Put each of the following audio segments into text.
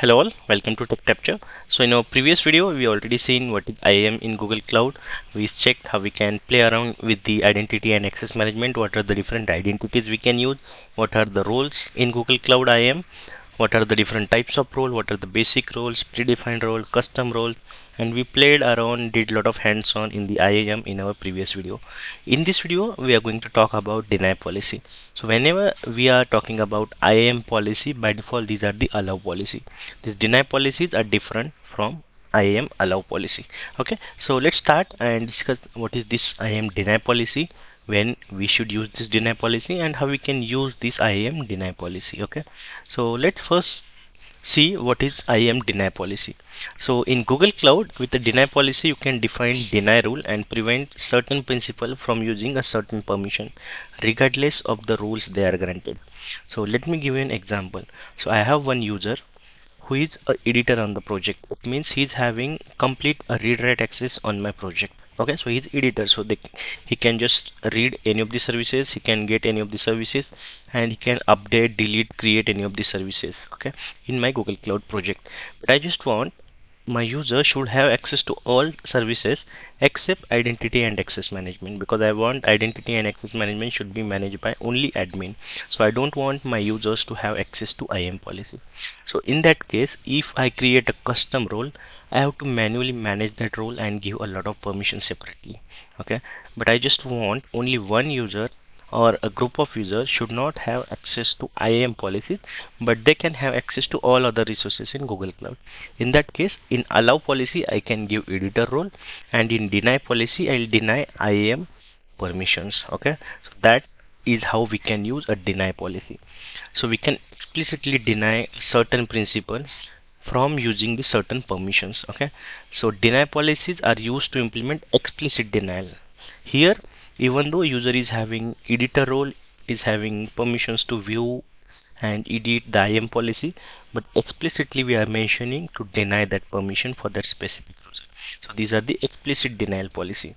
Hello all, welcome to TechTrapture. So in our previous video, we already seen what is IAM in Google Cloud. We checked how we can play around with the identity and access management. What are the different identities we can use? What are the roles in Google Cloud IAM? What are the different types of role? What are the basic roles, predefined role, custom role? And we played around, did a lot of hands-on in the IAM in our previous video. In this video, we are going to talk about deny policy. So whenever we are talking about IAM policy, by default, these are the allow policy. These deny policies are different from IAM allow policy. Okay, so let's start and discuss what is this IAM deny policy, when we should use this deny policy, and how we can use this IAM deny policy. Okay, so let's first see what is IAM deny policy. So in Google Cloud, with the deny policy, you can define deny rule and prevent certain principle from using a certain permission regardless of the rules they are granted. So let me give you an example. So I have one user who is a editor on the project. It means he's having complete read write access on my project. Okay, so he's editor, so he can just read any of the services, he can get any of the services, and he can update, delete, create any of the services, okay, in my Google Cloud project. But I just want my user should have access to all services except identity and access management, because I want identity and access management should be managed by only admin. So I don't want my users to have access to IAM policy. So in that case, if I create a custom role, I have to manually manage that role and give a lot of permissions separately. Okay, but I just want only one user or a group of users should not have access to IAM policies, but they can have access to all other resources in Google Cloud. In that case, in allow policy, I can give editor role, and in deny policy, I'll deny IAM permissions. Okay, so that is how we can use a deny policy. So we can explicitly deny certain principles from using the certain permissions. Okay, so deny policies are used to implement explicit denial. Here, even though user is having editor role, is having permissions to view and edit the IAM policy, but explicitly we are mentioning to deny that permission for that specific user. So these are the explicit denial policy,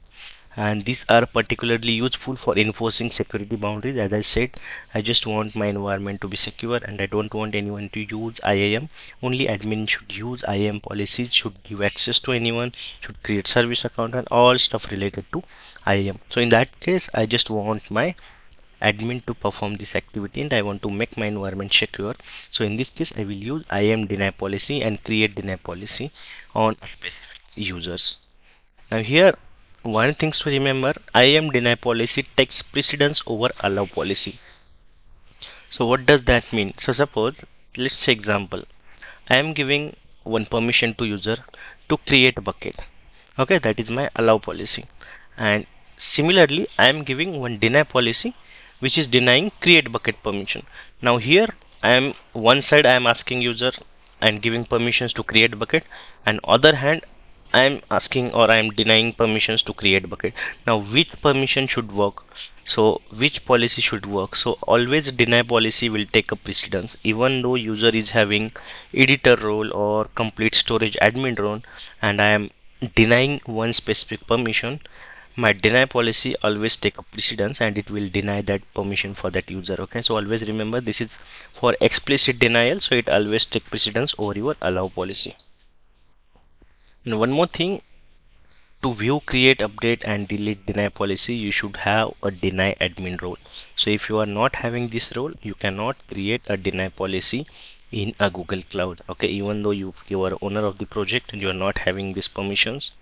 and these are particularly useful for enforcing security boundaries. As I said, I just want my environment to be secure and I don't want anyone to use IAM. Only admin should use IAM policies, should give access to anyone, should create service account, and all stuff related to IAM. So in that case, I just want my admin to perform this activity and I want to make my environment secure. So in this case, I will use IAM deny policy and create deny policy on specific users. Now here, one thing to remember, IAM deny policy takes precedence over allow policy. So what does that mean? So suppose, let's say example, I am giving one permission to user to create a bucket. Okay, that is my allow policy. And similarly, I am giving one deny policy which is denying create bucket permission. Now here, I am one side I am asking user and giving permissions to create bucket, and other hand I am asking or I am denying permissions to create bucket. Now which permission should work? So which policy should work? So always deny policy will take a precedence, even though user is having editor role or complete storage admin role, and I am denying one specific permission. My deny policy always take a precedence and it will deny that permission for that user. Okay, so always remember this is for explicit denial, so it always take precedence over your allow policy. And one more thing, to view, create, update, and delete deny policy, you should have a deny admin role. So if you are not having this role, you cannot create a deny policy in a Google Cloud. Okay, even though you are owner of the project and you are not having these permissions,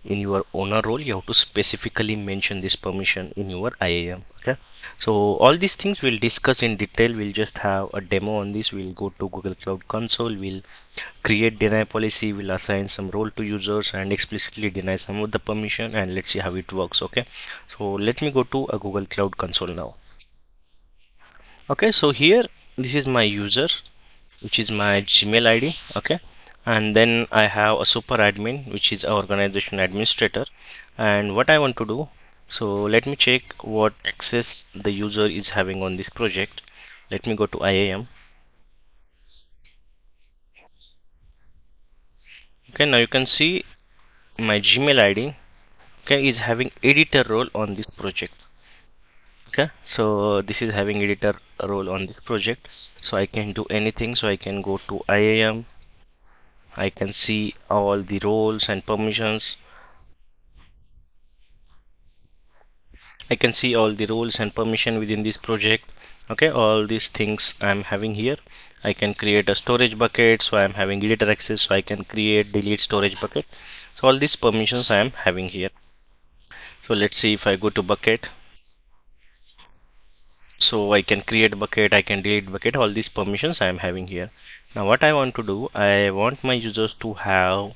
in your owner role you have to specifically mention this permission in your IAM. Okay, so all these things we'll discuss in detail. We'll just have a demo on this. We'll go to Google Cloud Console, we'll create deny policy, we'll assign some role to users and explicitly deny some of the permission, and let's see how it works. Okay, so let me go to a Google Cloud Console now. Okay, so here this is my user, which is my Gmail ID. Okay, and then I have a super admin, which is organization administrator. And what I want to do, so let me check what access the user is having on this project. Let me go to IAM. Okay, now you can see my Gmail ID, okay, is having editor role on this project. Okay, so this is having editor role on this project, so I can do anything. So I can go to IAM, I can see all the roles and permissions. I can see all the roles and permission within this project. Okay, all these things I'm having here. I can create a storage bucket, so I'm having editor access, so I can create delete storage bucket. So all these permissions I am having here. So let's see if I go to bucket. So I can create bucket, I can delete bucket, all these permissions I am having here. Now what I want to do, I want my users to have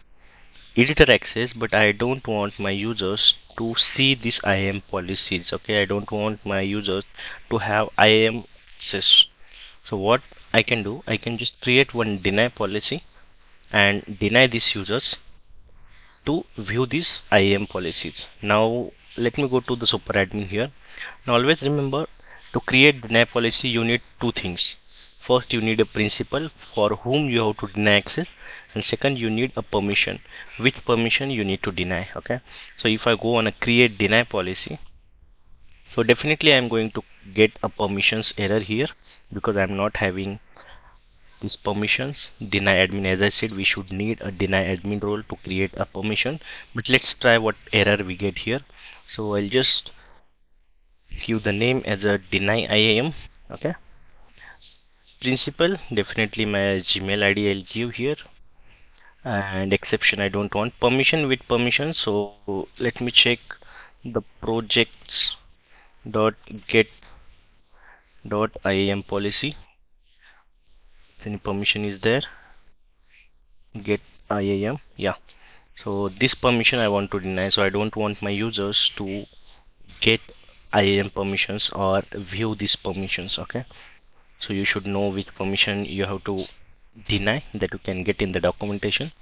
editor access, but I don't want my users to see this IAM policies. Okay, I don't want my users to have IAM access. So what I can do, I can just create one deny policy and deny these users to view these IAM policies. Now let me go to the super admin here. Now always remember, to create deny policy you need two things. First you need a principal for whom you have to deny access, and second you need a permission, which permission you need to deny. Okay, so if I go on a create deny policy, so definitely I'm going to get a permissions error here because I'm not having these permissions. Deny admin, as I said, we should need a deny admin role to create a permission, but let's try what error we get here. So I'll just give the name as a deny IAM. Okay, principal, definitely my Gmail ID I'll give here, and exception I don't want, permission with permission. So let me check the projects dot get dot IAM policy, if any permission is there. Get IAM, yeah. So this permission I want to deny, so I don't want my users to get IAM permissions or view these permissions. Okay, so you should know which permission you have to deny, that you can get in the documentation,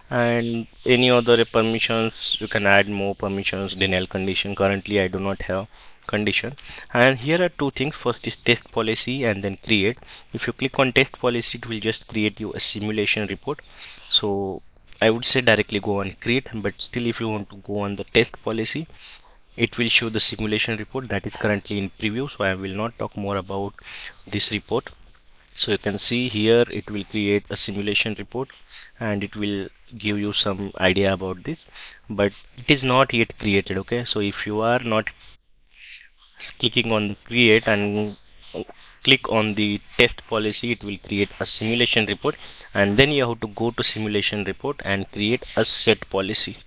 and any other permissions you can add more permissions. Denial condition, currently I do not have condition. And here are two things, first is test policy and then create. If you click on test policy, it will just create you a simulation report. So I would say directly go on create, but still if you want to go on the test policy, it will show the simulation report that is currently in preview, so I will not talk more about this report. So you can see here it will create a simulation report and it will give you some idea about this, but it is not yet created. Okay, so if you are not clicking on the create and click on the test policy, it will create a simulation report, and then you have to go to simulation report and create a set policy,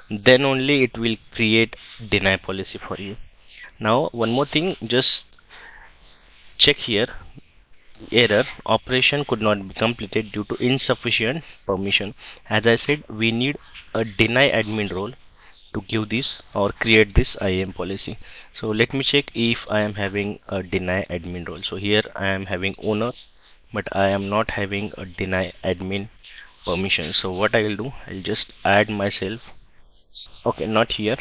then only it will create deny policy for you. Now one more thing, just check here, error, operation could not be completed due to insufficient permission. As I said, we need a deny admin role to give this or create this IAM policy. So let me check if I am having a deny admin role. So here I am having owner, but I am not having a deny admin permission. So what I will do, I'll just add myself. Okay, not here.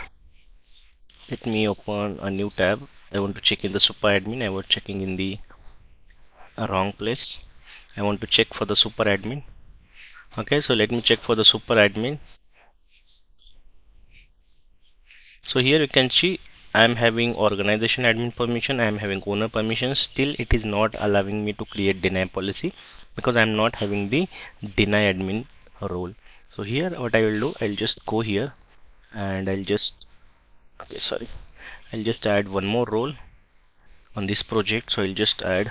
Let me open a new tab. I want to check in the super admin. I was checking in the wrong place. I want to check for the super admin. Okay, so let me check for the super admin. So here you can see I am having organization admin permission, I am having owner permission. Still it is not allowing me to create deny policy because I am not having the deny admin role. So here what I will do, I'll just go here and I'll just, okay, sorry, I'll just add one more role on this project. So I'll just add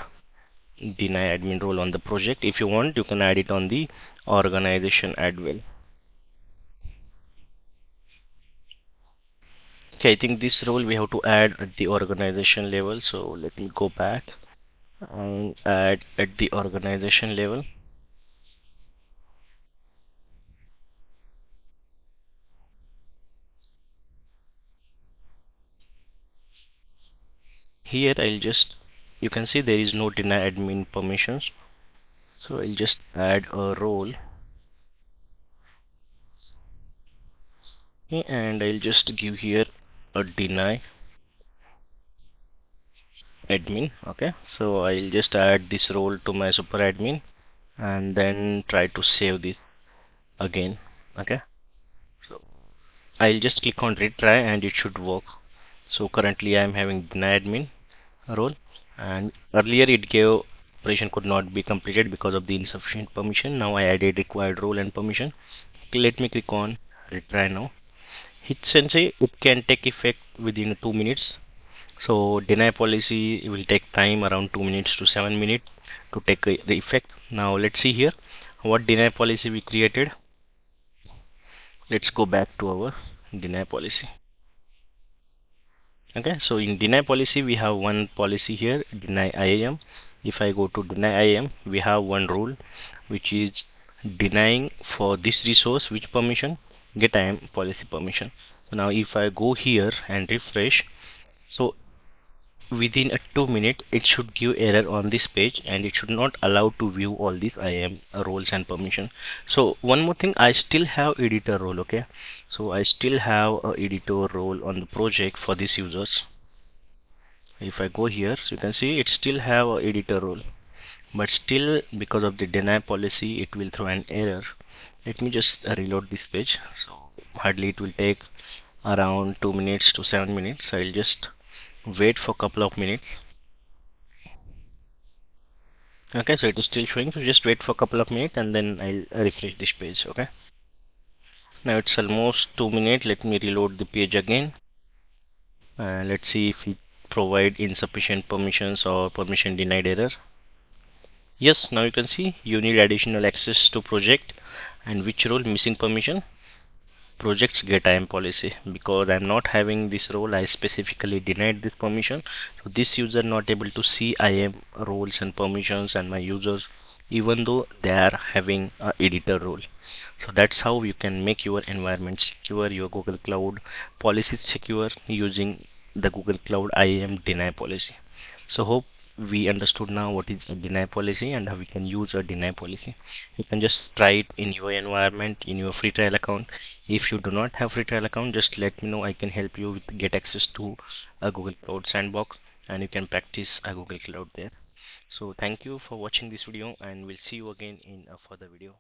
deny admin role on the project. If you want, you can add it on the organization as well. Okay, I think this role we have to add at the organization level. So let me go back and add at the organization level. Here I'll just, you can see there is no deny admin permissions. So I'll just add a role. Okay, and I'll just give here a deny admin. Okay, so I'll just add this role to my super admin and then try to save this again. Okay, so I'll just click on retry and it should work. So currently I am having deny admin. role, and earlier it gave operation could not be completed because of the insufficient permission. Now I added required role and permission. Let me click on retry now. Essentially it can take effect within 2 minutes. So deny policy will take time around 2 minutes to 7 minutes to take the effect. Now let's see here what deny policy we created. Let's go back to our deny policy. Okay, so in deny policy we have one policy here, deny IAM. If I go to deny IAM, we have one rule which is denying for this resource which permission, get IAM policy permission. So now if I go here and refresh, so within a 2 minute it should give error on this page and it should not allow to view all these IAM roles and permission. So one more thing, I still have editor role. Okay, so I still have a editor role on the project for these users. If I go here, so you can see it still have a editor role, but still because of the deny policy it will throw an error. Let me just reload this page. So hardly it will take around 2 minutes to 7 minutes. I'll just wait for a couple of minutes. Okay, so it is still showing, so just wait for a couple of minutes and then I'll refresh this page. Okay, now it's almost 2 minutes. Let me reload the page again. Let's see if it provide insufficient permissions or permission denied error. Yes, now you can see you need additional access to project, and which role missing permission, projects get IAM policy. Because I'm not having this role, I specifically denied this permission, so this user not able to see IAM roles and permissions and my users even though they are having a editor role. So that's how you can make your environment secure, your Google Cloud policies secure using the Google Cloud IAM deny policy. So hope we understood now what is a deny policy and how we can use a deny policy. You can just try it in your environment in your free trial account. If you do not have free trial account, just let me know. I can help you with get access to a Google Cloud sandbox and you can practice a Google Cloud there. So thank you for watching this video and we'll see you again in a further video.